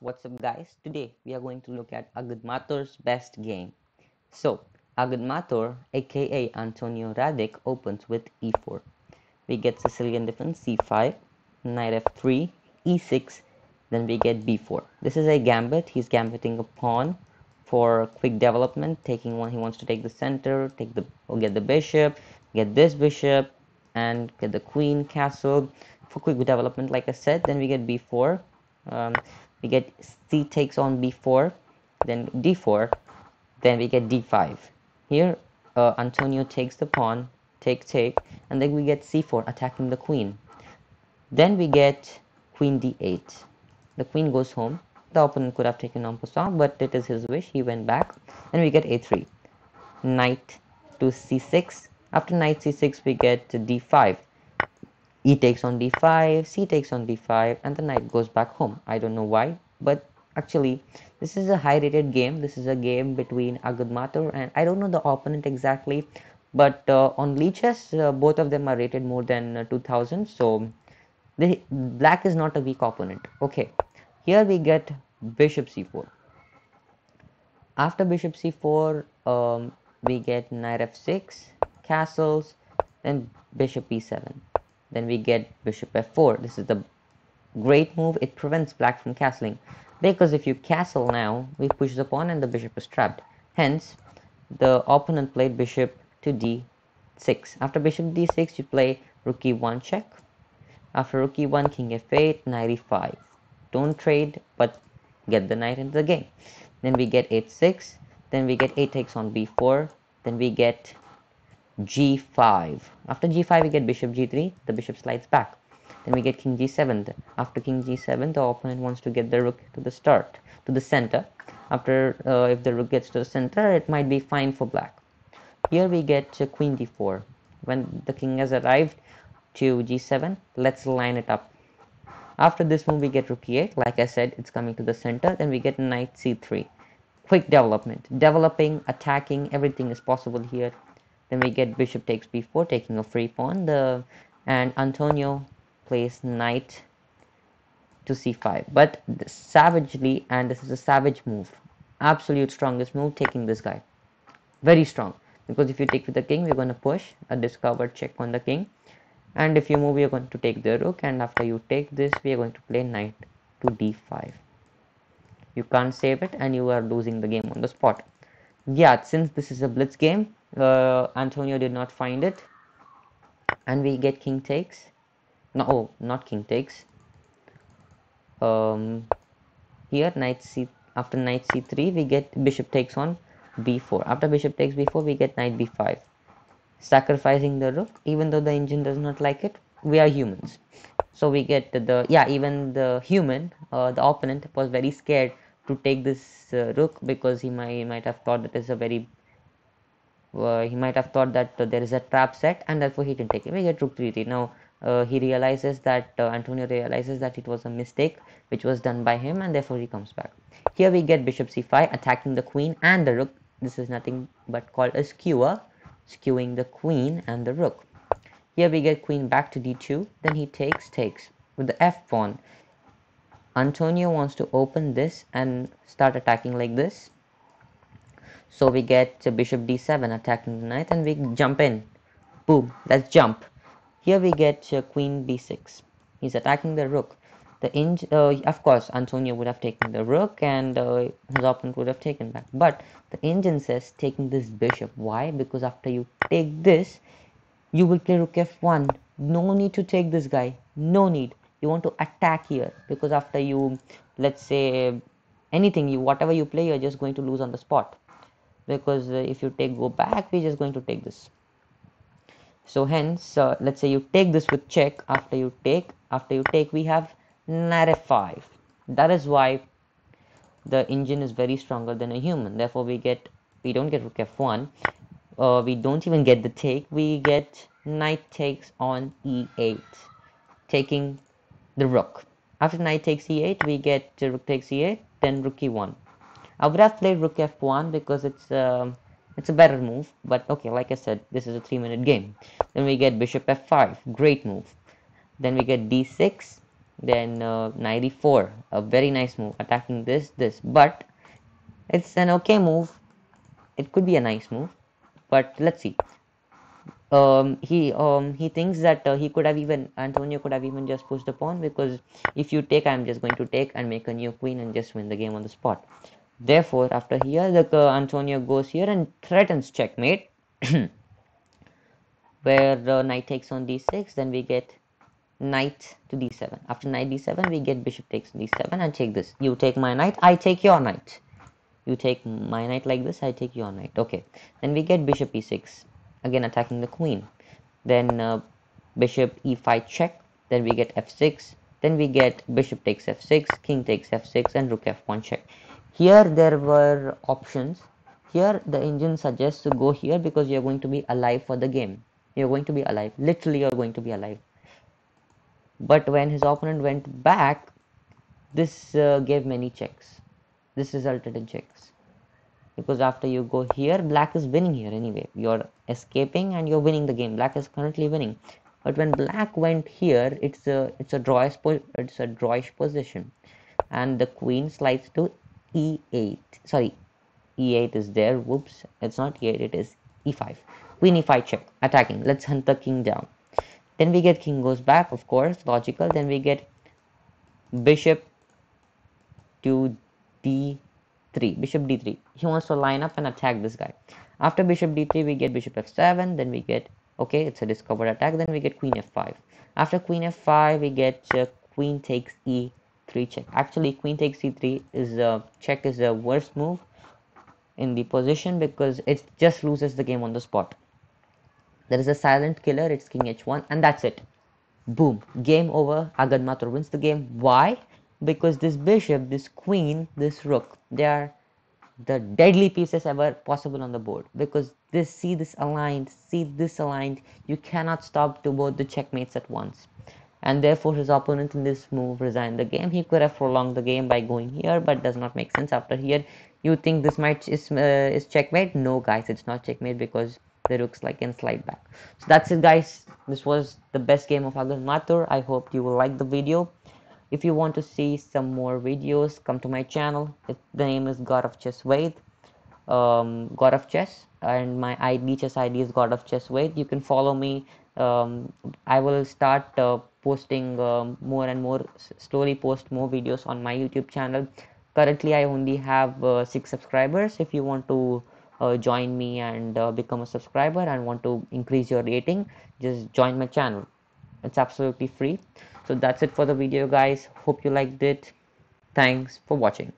What's up guys? Today we are going to look at Agadmator's best game. So, Agadmator aka Antonio Radic opens with e4. We get Sicilian defense c5, knight f3, e6, then we get b4. This is a gambit. He's gambiting a pawn for quick development, taking one. He wants to take the center, take the or get the bishop, get this bishop, and get the queen castle for quick development. Like I said, then we get b4. We get c takes on b4, then d4, then we get d5. Here, Antonio takes the pawn, take, and then we get c4 attacking the queen. Then we get queen d8. The queen goes home. The opponent could have taken en passant, but it is his wish. He went back. And we get a3. Knight to c6. After knight c6, we get d5. E takes on d5, c takes on d5, and the knight goes back home. I don't know why, but actually, this is a high rated game. This is a game between Agadmator and I don't know the opponent exactly, but on Leeches, both of them are rated more than 2000, so the black is not a weak opponent. Okay, here we get bishop c4. After bishop c4, we get knight f6, castles, then bishop e7. Then we get bishop f4. This is the great move. It prevents black from castling, because if you castle now, we push the pawn and the bishop is trapped. Hence, the opponent played bishop to d6. After bishop d6, you play rook e1 check. After rook e1, king f8, knight e5. Don't trade, but get the knight into the game. Then we get h6. Then we get a takes on b4. Then we get g5. After g5, we get bishop g3. The bishop slides back. Then we get king g7. After king g7, the opponent wants to get the rook to the center. After, if the rook gets to the center, it might be fine for black. Here we get queen d4. When the king has arrived to g7, let's line it up. After this move, we get rook e8. Like I said, it's coming to the center. Then we get knight c3. Quick development. Developing, attacking, everything is possible here. Then we get bishop takes b4, taking a free pawn. And Antonio plays knight to c5. But savagely, and this is a savage move. Absolute strongest move, taking this guy. Very strong. Because if you take with the king, we're going to push a discovered check on the king. And if you move, you're going to take the rook, and after you take this, we are going to play knight to d5. You can't save it, and you are losing the game on the spot. Yeah, since this is a blitz game, Antonio did not find it, and we get king takes. No, oh, not king takes. Here knight c. After knight c3, we get bishop takes on b4. After bishop takes b4, we get knight b5. Sacrificing the rook, even though the engine does not like it. We are humans, so we get even the human, the opponent was very scared to take this rook, because he might have thought that is a very he might have thought that there is a trap set, and therefore he didn't take it. We get rook 3 now. He realizes that Antonio realizes that it was a mistake which was done by him, and therefore he comes back. Here we get bishop c5 attacking the queen and the rook. This is nothing but called a skewer, skewing the queen and the rook. Here we get queen back to d2. Then he takes with the f pawn. Antonio wants to open this and start attacking like this. So we get bishop d7 attacking the knight, and we jump in. Boom, let's jump. Here we get queen b6. He's attacking the rook. Of course, Antonio would have taken the rook, and his opponent would have taken back. But the engine says taking this bishop. Why? Because after you take this, you will play rook f1. No need to take this guy. No need. You want to attack here, because after you, let's say, anything, whatever you play, you're just going to lose on the spot. Because if you go back, we're just going to take this. So hence, let's say you take this with check. After you take, we have knight f5. That is why the engine is very stronger than a human. Therefore, we don't get rook f1. We don't even get the take. We get knight takes on e8, taking the rook. After knight takes e8, we get rook takes e8, then rook e1. I would have played rook f1 because it's a better move, but okay, like I said, this is a 3-minute game. Then we get bishop f5, great move. Then we get d6, Then knight e4, a very nice move, attacking this, but it's an okay move. It could be a nice move, but let's see. He thinks that he could have even Antonio could have even just pushed the pawn, because if you take, I'm just going to take and make a new queen and just win the game on the spot. Therefore, after here, the Antonio goes here and threatens checkmate, where knight takes on d6. Then we get knight to d7. After knight d7, we get bishop takes d7 and take this. You take my knight, I take your knight. You take my knight like this, I take your knight. Okay. Then we get bishop e6, again attacking the queen. Then bishop e5 check. Then we get f6. Then we get bishop takes f6, king takes f6, and rook f1 check. Here there were options. Here the engine suggests to go here because you're going to be alive for the game. You're going to be alive. Literally, you're going to be alive. But when his opponent went back, this gave many checks. This resulted in checks. Because after you go here, black is winning here anyway. You're escaping and you're winning the game. Black is currently winning. But when black went here, it's a drawish position, and the queen slides to e8. Sorry, e8 is there. Whoops, it's not e8. It is e5. Queen e5 check, attacking. Let's hunt the king down. Then we get king goes back, of course, logical. Then we get bishop to d3. Bishop d3. He wants to line up and attack this guy. After bishop d3, we get bishop f7. Then we get, okay, it's a discovered attack. Then we get queen f5. After queen f5, we get queen takes e3 check. Actually, queen takes e3 is check is the worst move in the position, because it just loses the game on the spot. There is a silent killer. It's king h1, and that's it. Boom, game over. Agadmator wins the game. Why? Because this bishop, this queen, this rook, they are the deadly pieces ever possible on the board. Because this, see this aligned, you cannot stop to both the checkmates at once. And therefore his opponent in this move resigned the game. He could have prolonged the game by going here, but does not make sense. After here, you think this might is checkmate? No, guys, it's not checkmate, because the rooks like can slide back. So that's it, guys. This was the best game of Agadmator. I hope you will like the video. If you want to see some more videos, come to my channel. The name is God of Chess Wade, God of Chess, and my ID chess ID is God of Chess Wade. You can follow me. I will start posting more and more, slowly post more videos on my YouTube channel. Currently, I only have 6 subscribers. If you want to join me and become a subscriber and want to increase your rating, just join my channel. It's absolutely free. So that's it for the video, guys. Hope you liked it. Thanks for watching.